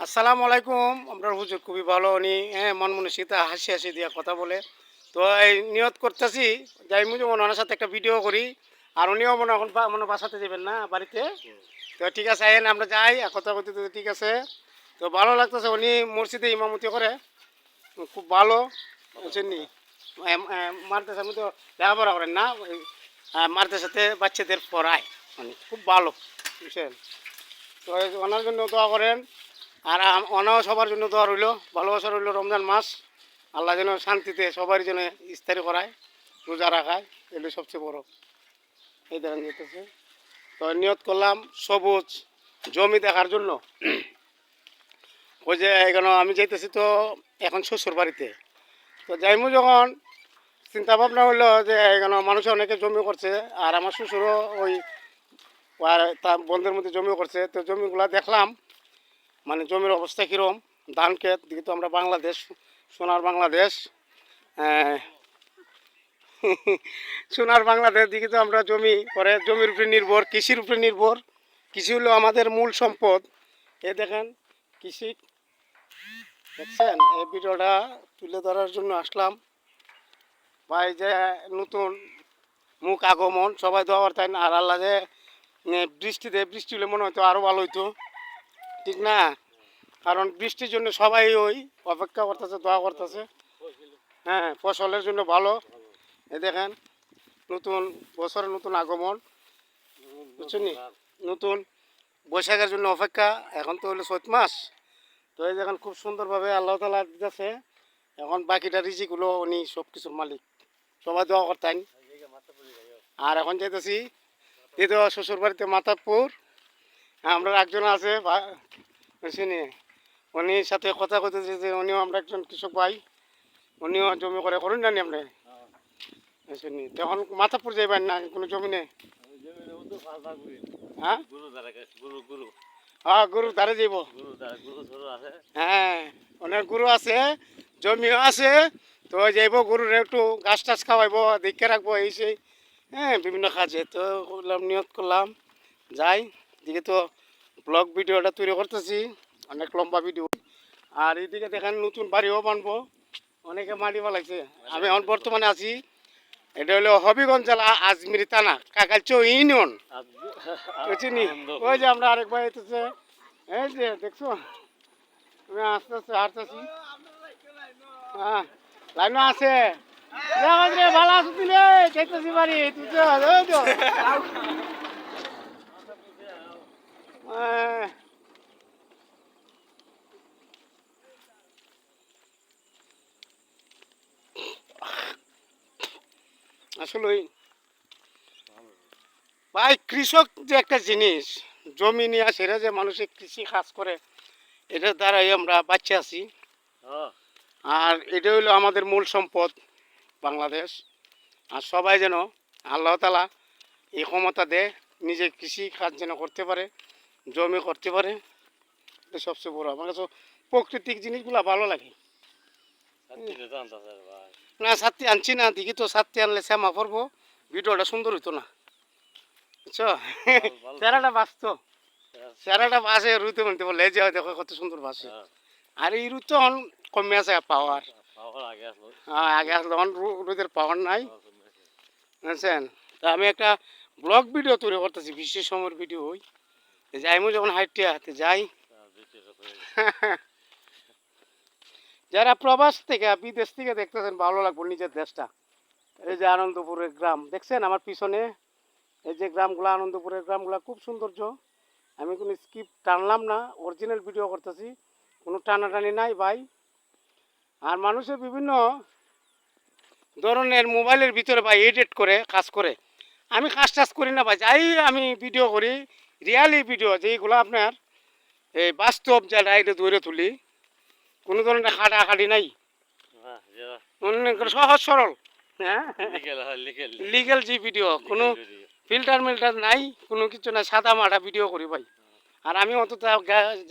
আসসালামু আলাইকুম। আপনার হুজুর খুবই ভালো উনি মন মনসিকতা হাসি হাসি দিয়া কথা বলে। তো এই নিয়ত করতেছি যাই মুজে ওনার সাথে একটা ভিডিও করি। আর উনিও মনে এখন মনে বাসাতে যাবেন না বাড়িতে। তো ঠিক আছে আইন আমরা যাই কথা বলতে তো ঠিক আছে। তো ভালো লাগতেছে উনি মসজিদে ইমামতি করে খুব ভালো বুঝছেন নি। মাদ্রাসার মধ্যে লেখাপড়া করেন না ওই মাদ্রাসাতে বাচ্চাদের পড়ায় মানে খুব ভালো বুঝছেন। তো ওনার জন্য দোয়া করেন। আর অনাও সবার জন্য দোয়া রইল, ভালোবাসা রইল। রমজান মাস আল্লাহ যেন শান্তিতে সবার যেন ইফতারি করায়, রোজা রাখায়, এগুলো সবচেয়ে বড়। এই দেখেন যেতেছে। তো নিয়ত করলাম সবুজ জমি দেখার জন্য। ওই যে এখানে আমি যাইতেছি তো এখন শ্বশুর বাড়িতে। তো যাইমু যখন চিন্তা ভাবনা হইলো যে এখানে মানুষ অনেকে জমি করছে, আর আমার শ্বশুরও ওই আর তার বন্ধের মধ্যে জমি করছে। তো জমিগুলা দেখলাম মানে জমির অবস্থা কীরকম। ধান ক্ষেত দিকে তো আমরা বাংলাদেশ, সোনার বাংলাদেশ, আহ, সোনার বাংলাদেশ দিকে তো আমরা জমি করে জমির উপরে নির্ভর, কৃষির উপরে নির্ভর। কৃষি হলো আমাদের মূল সম্পদ। এ দেখেন কৃষি দেখছেন। এই ভিডিওটা তুলে ধরার জন্য আসলাম ভাই যে নতুন মুখ আগমন সবাই দোয়া করতেন। আর আল্লাহ যে বৃষ্টি হলে মনে হয়তো আরও ভালো হইতো, ঠিক না? কারণ বৃষ্টির জন্য সবাই ওই অপেক্ষা করতেছে, দোয়া করতেছে। হ্যাঁ, ফসলের জন্য ভালো। এ দেখেন নতুন বছরের নতুন আগমন, বুঝছেন নি? নতুন বৈশাখের জন্য অপেক্ষা। এখন তো হলো চৈত মাস। তো এই দেখেন খুব সুন্দরভাবে আল্লাহ তালা দিতেছে। এখন বাকিটা রিজিকগুলো উনি সব কিছুর মালিক, সবাই দোয়া করতেন। আর এখন যেতেছি এই তো শ্বশুর বাড়িতে মাতাপুর। আমরা একজন আছে বুঝছেন, উনি সাথে কথা কইতেছে যে উনিও আমরা একজন কৃষক ভাই, উনিও জমি করে করুন জানি আপনি শুনি। তখন মাথাপুর যাইবেন না কোনো জমি নেই? হ্যাঁ হ্যাঁ, গরুর ধারে যাইব। হ্যাঁ, অনেক গরু আছে, জমিও আছে। তো যাইব গরুর একটু ঘাস টাস খাওয়াইব, দেখে রাখবো এই সেই। হ্যাঁ, বিভিন্ন কাজে তো করলাম, নিয়ত করলাম যাই দিকে। তো ব্লগ ভিডিওটা তৈরি করতেছি, অনেক লম্বা ভিডিও। আর এইদিকে দেখেন নতুন বাড়িও বানবো, অনেকে মাটি পালাইছে। আমি এখন বর্তমানে আছি, এটা হলো হবিগঞ্জ জেলা আজমিরি থানা কাকালচো ইউনিয়ন, বুঝছিনি? ওই যে আমরা আরেক ভাই এসেছে, এই যে দেখছো আমি আস্তে আস্তে হাঁটতেছি। হ্যাঁ, লাইন আছে। ভালো আছো তুই? দেখতেছি বাড়ি তুই তো ওই তো। আসলে ভাই কৃষক যে একটা জিনিস, জমি নিয়ে সেটা যে মানুষের কৃষি কাজ করে, এটার দ্বারাই আমরা বাচ্চা আছি। আর এটা হলো আমাদের মূল সম্পদ বাংলাদেশ। আর সবাই যেন আল্লাহ তালা এই ক্ষমতা দেয়, নিজে কৃষি কাজ যেন করতে পারে, জমি করতে পারে। এটা সবচেয়ে বড়। আমার কাছে প্রাকৃতিক জিনিসগুলো ভালো লাগে। না ছাত্রী আনছি না, দেখি তো ছাত্রী আনলে শ্যামা পড়বো, ভিডিওটা সুন্দর হইতো না, বুঝছো? চেহারাটা বাঁচতো, চেহারাটা বাসে রুইতে বলতে বলে যে দেখো কত সুন্দর বাসে। আর এই রুই তো এখন কমে আছে পাওয়ার। হ্যাঁ, আগে আসলে তখন রোদের পাওয়ার নাই, বুঝছেন? তা আমি একটা ব্লগ ভিডিও তৈরি করতেছি, বিশেষ সময়ের ভিডিও। ওই যাইমু যখন হাইটে হাতে যাই। যারা প্রবাস থেকে বিদেশ থেকে দেখতেছেন ভালো লাগবে নিজের দেশটা। এই যে আনন্দপুরের গ্রাম দেখছেন আমার পিছনে, এই যে গ্রামগুলো, আনন্দপুরের গ্রামগুলো খুব সৌন্দর্য। আমি কোনো স্কিপ টানলাম না, অরিজিনাল ভিডিও করতেছি, কোনো টানাটানি নাই ভাই। আর মানুষের বিভিন্ন ধরনের মোবাইলের ভিতরে ভাই এডিট করে কাজ করে। আমি কাজ টাজ করি না ভাই, যাই আমি ভিডিও করি রিয়ালি ভিডিও, যেইগুলো আপনার এই বাস্তব যারা এটা ধরে তুলি, কোনো ধরনের খাটাখাটি নাই, সহজ সরল। হ্যাঁ, লিগেল যে ভিডিও, কোনো ফিল্টার মিল্টার নাই, কোনো কিছু নাই, সাদা মাটা ভিডিও করি ভাই। আর আমি অতটা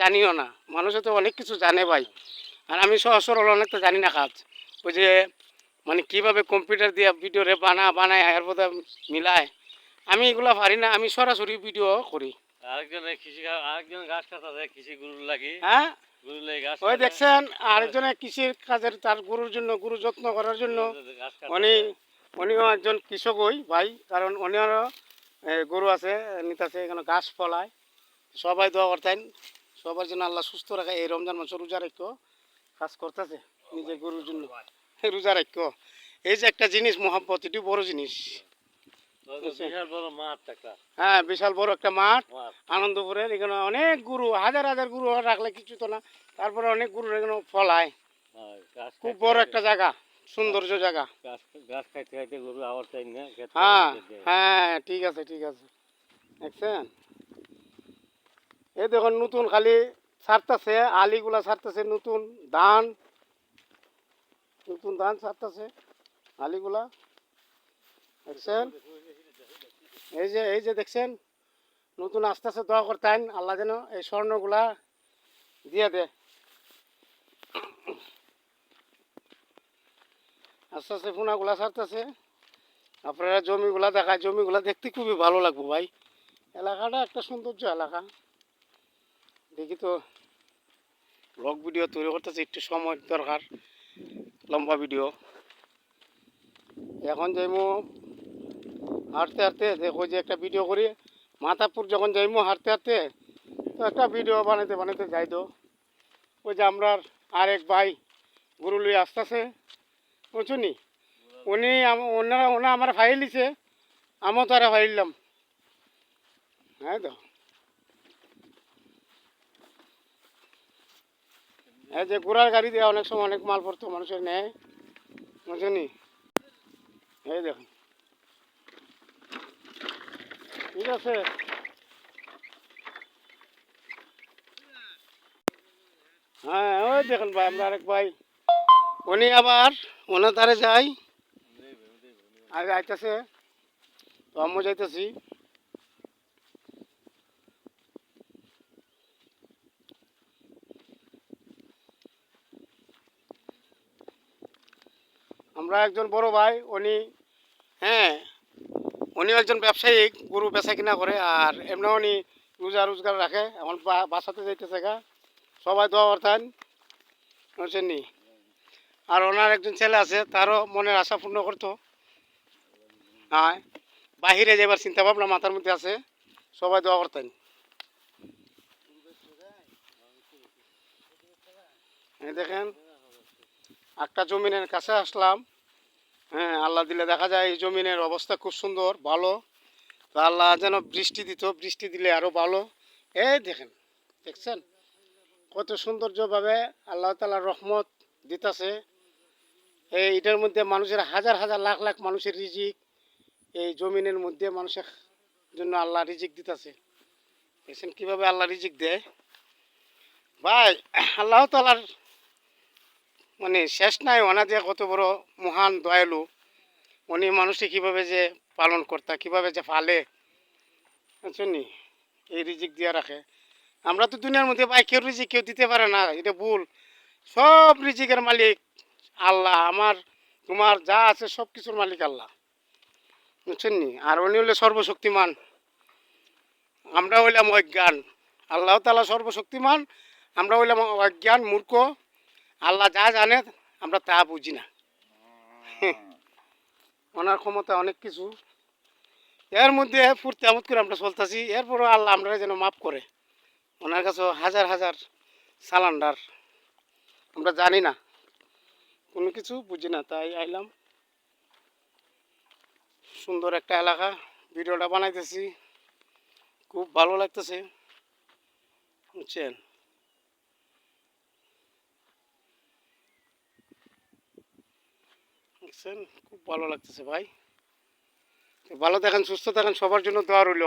জানিও না, মানুষে তো অনেক কিছু জানে ভাই, আর আমি সহজ সরল অনেকটা জানি না কাজ। ওই যে মানে কীভাবে কম্পিউটার দিয়ে ভিডিওরে বানায় এর মধ্যে মিলায়, আমি এগুলো পারি না। আমি সরাসরি ভিডিও করি, আরেকজন ঘাস কাটতেছে কৃষি গরু লাগি হ্যাঁ গরু লাগি ঘাস ওই কাটে। দেখছেন আরেকজনের কৃষির কাজের তার গরুর জন্য গরু যত্ন করার জন্য ঘাস উনি কাটতেছে। উনিও একজন কৃষকই ভাই, কারণ উনিও গরু আছে নিতেছে এখানে ঘাস ফলায়। সবাই দোয়া করতেন সবার জন্য আল্লাহ সুস্থ রাখে, এই রমজান মাসে রোজা রাখো কাজ করতেছে নিজের গরুর জন্য রোজা রাখো। এই যে একটা জিনিস মহাব্বত, এটি বড় জিনিস। বিশাল বড় মাঠ একটা হ্যাঁ বিশাল বড় একটা মাঠ মাঠ। আনন্দপুরের, এখানে অনেক গরু হাজার হাজার গরু রাখলে কিছু তো না, তারপরে অনেক গরু এখানে ফলায়। হ্যাঁ, ঘাস খুব খাইতে বড় খাইতে একটা জায়গা, সৌন্দর্য জায়গা। ঘাস ঘাস খাইতে খাইতে গরু আবার চাই না খেতে হ্যাঁ দেয়। হ্যাঁ ঠিক আছে ঠিক আছে, দেখছেন এই দেখুন নতুন খালি ছাড়তেছে, আলিগুলা ছাড়তেছে, নতুন ধান ছাড়তেছে আলিগুলা, দেখছেন এই যে দেখছেন নতুন আস্তে আস্তে দোয়া করতেন আল্লাহ যেন এই স্বর্ণগুলা দিয়ে দে। আস্তে আস্তে ফোনাগুলা ছাড়তেছে, আপনারা জমিগুলা দেখায়, জমিগুলা দেখতে খুবই ভালো লাগবে ভাই। এলাকাটা একটা সৌন্দর্য এলাকা। দেখি তো ব্লগ ভিডিও তৈরি করতেছে, একটু সময় দরকার, লম্বা ভিডিও। এখন যাইমু হাঁটতে হাঁটতে, দেখো যে একটা ভিডিও করি মাথাপুর যখন যাইমু হাঁটতে হাঁটতে, তো একটা ভিডিও বানাইতে বানাইতে যাই তো। ওই যে আমরা আরেক ভাই গরু লুই আসতেছে বুঝছুনি, ওনা আমার ফাইল দিছে, আমিও তারা ফাইলাম। হ্যাঁ তো এই যে ঘোড়ার গাড়ি দিয়ে অনেক সময় অনেক মাল পড়তো মানুষের নেয় বুঝছুনি। এই দেখুন ঠিক আছে। হ্যাঁ ওই দেখুন ভাই আমরা আরেক ভাই, উনি আবার ওনার ধারে যাই আর যাইতেছে, তো আমিও যাইতেছি। আমরা একজন বড় ভাই, উনি হ্যাঁ উনিও একজন ব্যবসায়িক, গরু বেচা কিনা করে, আর এমনি উনি রোজগার রাখে। এখন বাসাতে যাইতেছে গা, সবাই দোয়া করতেন বুঝছেন নি। আর ওনার একজন ছেলে আছে, তারও মনের আশা পূর্ণ করতো। হ্যাঁ বাহিরে যাবার চিন্তা ভাবনা মাথার মধ্যে আছে, সবাই দোয়া করতেন। এই দেখেন একটা জমিনের কাছে আসলাম, হ্যাঁ আল্লাহ দিলে দেখা যায় এই জমিনের অবস্থা খুব সুন্দর ভালো। তো আল্লাহ যেন বৃষ্টি দিত, বৃষ্টি দিলে আরও ভালো। এই দেখেন দেখছেন কত সৌন্দর্যভাবে আল্লাহ তাআলার রহমত দিতেছে। এইটার মধ্যে মানুষের হাজার হাজার লাখ লাখ মানুষের রিজিক, এই জমিনের মধ্যে মানুষের জন্য আল্লাহ রিজিক দিতেছে। দেখছেন কীভাবে আল্লাহ রিজিক দেয় ভাই। আল্লাহ তাআলার মানে শেষ নাই, ওনা যে কত বড় মহান দয়ালু, উনি মানুষকে কীভাবে যে পালন কর্তা, কীভাবে যে ফালে বুঝছেন নি, এই রিজিক দিয়ে রাখে। আমরা তো দুনিয়ার মধ্যে ভাই কেউ রিজিক কেউ দিতে পারে না, এটা ভুল। সব রিজিকের মালিক আল্লাহ, আমার তোমার যা আছে সব কিছুর মালিক আল্লাহ বুঝছেন নি। আর উনি হলে সর্বশক্তিমান, আমরা হইলাম অজ্ঞান। আল্লাহ তাআলা সর্বশক্তিমান, আমরা হইলাম অজ্ঞান মূর্খ। আল্লাহ যা জানে আমরা তা বুঝি না। ওনার ক্ষমতা অনেক কিছু, এর মধ্যে ফুর্তি আমোদ করে আমরা চলতেছি। এরপরও আল্লাহ আমরা যেন মাফ করে, ওনার কাছে হাজার হাজার সালান্ডার। আমরা জানি না, কোনো কিছু বুঝি না, তাই আইলাম। সুন্দর একটা এলাকা, ভিডিওটা বানাইতেছি, খুব ভালো লাগতেছে বুঝছেন। বুঝছেন খুব ভালো লাগতেছে ভাই। ভালো থাকেন, সুস্থ থাকেন, সবার জন্য দোয়া রইল।